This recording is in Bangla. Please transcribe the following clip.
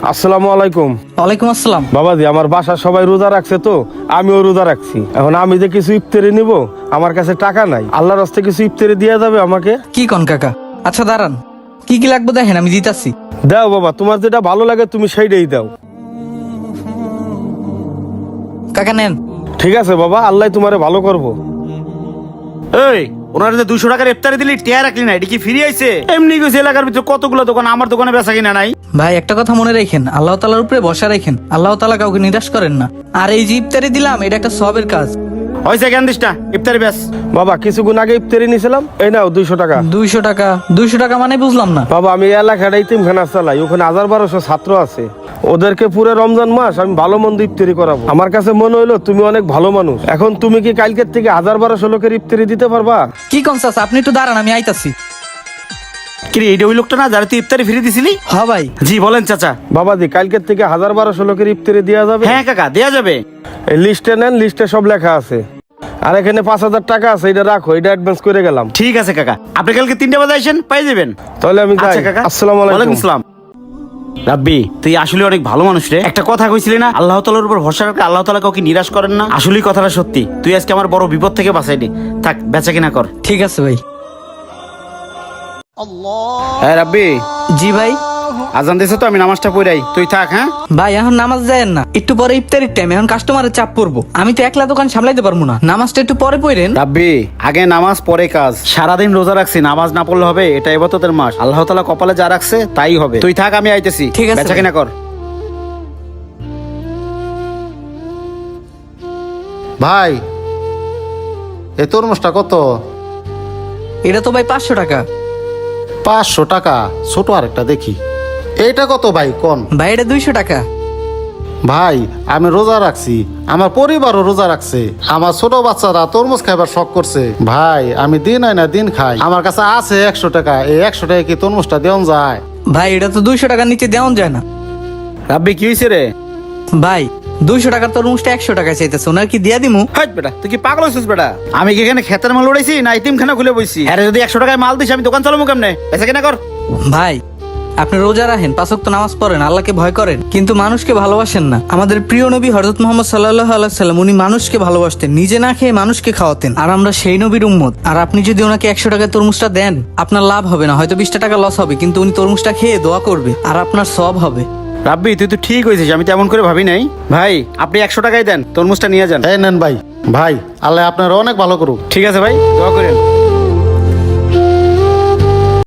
আসসালামু আলাইকুম। ওয়ালাইকুম আসসালাম। বাবাজি, আমার বাসার সবাই রোজা রাখছে তো আমিও রোজা রাখছি। এখন আমি যে কিছু ইফতারি নিব, আমার কাছে টাকা নাই। আল্লাহর রাস্তায় কিছু ইফতারি দেওয়া যাবে আমাকে? কি কন কাকা? আচ্ছা দাঁড়ান, কি কি লাগবে দেখেন, আমি দিতাছি। দাও বাবা, তোমার যেটা ভালো লাগে তুমি সেইটাই দাও। কাকা নেন। ঠিক আছে বাবা, আল্লাহ তোমারে ভালো করবো। এই ওনার যে 200 টাকার ইফতারি দিলি, টিয়া রাখলি না, এটা কি ফিরে আইছে? এমনি গেছে এলাকার ভিতরে কতগুলো দোকান, আমার দোকানে বেচা কিনা নাই। ভাই একটা কথা মনে রাখেন, আল্লাহ তাআলার উপরে ভরসা রাখেন, আল্লাহ তাআলা কাউকে নিরাশ করেন না। আর এই যে ইফতারি দিলাম, এটা একটা সবের কাজ। হয়েছে জ্ঞান দিস না, ইফতারি বেশ। বাবা, কিছুক্ষণ আগে ইফতারি নিয়েছিলাম, এই নাও 200 টাকা। 200 টাকা? 200 টাকা মানে বুঝলাম না। বাবা, আমি এলাকাটা ইতিমখানা চালাই, ওখানে 1000-1200 ছাত্র আছে। ওদেরকে পুরো রমজান মাস আমি ভালো মন্দ ইফতারি করাবো। আমার কাছে মনে হইলো তুমি অনেক ভালো মানুষ। এখন তুমি কি কালকের থেকে 1000-1200 লোকের ইফতারি দিতে পারবা? কি কন চাচা, আপনি একটু দাঁড়ান, আমি আইতাছি। কি রে, এইটা ওই লোকটা না যারা তুই ইফতারি ফিরে দিছিলি? হ্যাঁ ভাই। জি বলেন চাচা। বাবাজি, কালকের থেকে 1000-1200 লোকের ইফতারি দেওয়া যাবে? হ্যাঁ কাকা, দেয়া যাবে। এই লিস্টে নেন, লিস্টে সব লেখা আছে। আর এখানে 5000 টাকা আছে, এটা রাখো, এটা অ্যাডভান্স করে গেলাম। ঠিক আছে কাকা, আপনি কালকে 3টা বাজে আসেন, পাই যাবেন। তাহলে আমি যাই। আচ্ছা কাকা, আসসালামু ওয়ালাইকুম আলাইকুম। আসসালাম। রাব্বি, তুই আসলে অনেক ভালো মানুষ রে। একটা কথা কইছিলি না, আল্লাহ তাআলার উপর ভরসা রাখলে আল্লাহ তাআলা কাউকে নিরাশ করেন না। আসলেই কথাটা সত্যি। তুই আজকে আমার বড় বিপদ থেকে বাঁচাইলি। থাক, বেচা কিনা কর। ঠিক আছে ভাই। হ্যাঁ রাব্বি, জি ভাই। আজান দিছে তো, আমি নামাজটা পড়াই, তুই থাক। হ্যাঁ ভাই এখন নামাজ যায়েন না, একটু পরে ইফতারির টাইম, এখন কাস্টমারের চাপ পড়বো, আমি তো একলা দোকান সামলাইতে পারবো না। নামাজটা একটু পরে পড়েন। রাব্বি, আগে নামাজ পরে কাজ। সারাদিন রোজা রাখছি, নামাজ না পড়লে হবে? এটা ইবাদতের মাস, আল্লাহ তাআলা কপালে যা রাখছে তাই হবে। তুই থাক, আমি আইতেছি। ঠিক আছে বেচা ভাই। কিনা কর। ভাই, এ তরমুজটা কত? এটা তো ভাই 500 টাকা। 500 টাকা? ছোট আরেকটা দেখি। এইটা কত ভাই কোন? ভাই এটা 200 টাকা। ভাই, আমি রোজা রাখছি, আমার পরিবারও রোজা রাখছে, আমার ছোট বাচ্চারা তরমুজ খাইবার শখ করছে। ভাই, আমি দিন আই না দিন খাই, আমার কাছে আছে 100 টাকা। এই 100 টাকা কি তরমুজটা দেওয়া যায়? ভাই এটা তো 200 টাকার নিচে দেওয়া যায় না। রাব্বি, কি হয়েছে রে? ভাই 200 টাকার তরমুজটা 100 টাকায় চাইতেছে, ওনার কি দিয়া দিমু? হাট বেটা, তুই কি পাগল হয়েছিস বেটা? আমি কি এখানে খেতের মাল উড়াইছি না ইতিমখানা খুলে বইছি? আরে যদি 100 টাকায় মাল দিস, আমি দোকান চালাবো কেমনে? বেচা কিনা কর। ভাই আপনি রোজা রাখেন, 5 ওয়াক্ত নামাজ পড়েন, আল্লাহকে ভয় করেন, কিন্তু মানুষকে ভালোবাসেন না। আমাদের প্রিয় নবী হযরত মুহাম্মদ সাল্লাল্লাহু আলাইহি সাল্লাম, উনি মানুষকে ভালোবাসতেন, নিজে না খেয়ে মানুষকে খাওয়াতেন। আর আমরা সেই নবীর উম্মত। আর আপনি যদি ওনাকে 100 টাকার তরমুজটা দেন, আপনার লাভ হবে না, হয়তো 20 টাকা লস হবে, কিন্তু উনি তরমুজটা খেয়ে দোয়া করবে আর আপনার সওয়াব হবে। রাব্বি, তুই তো ঠিক হয়েছিস, আমি তেমন করে ভাবি নাই। ভাই আপনি 100 টাকাই দেন, তরমুজটা নিয়ে যান। এই নেন ভাই। ভাই, আল্লাহ আপনার অনেক ভালো করুক। ঠিক আছে ভাই, দোয়া করেন।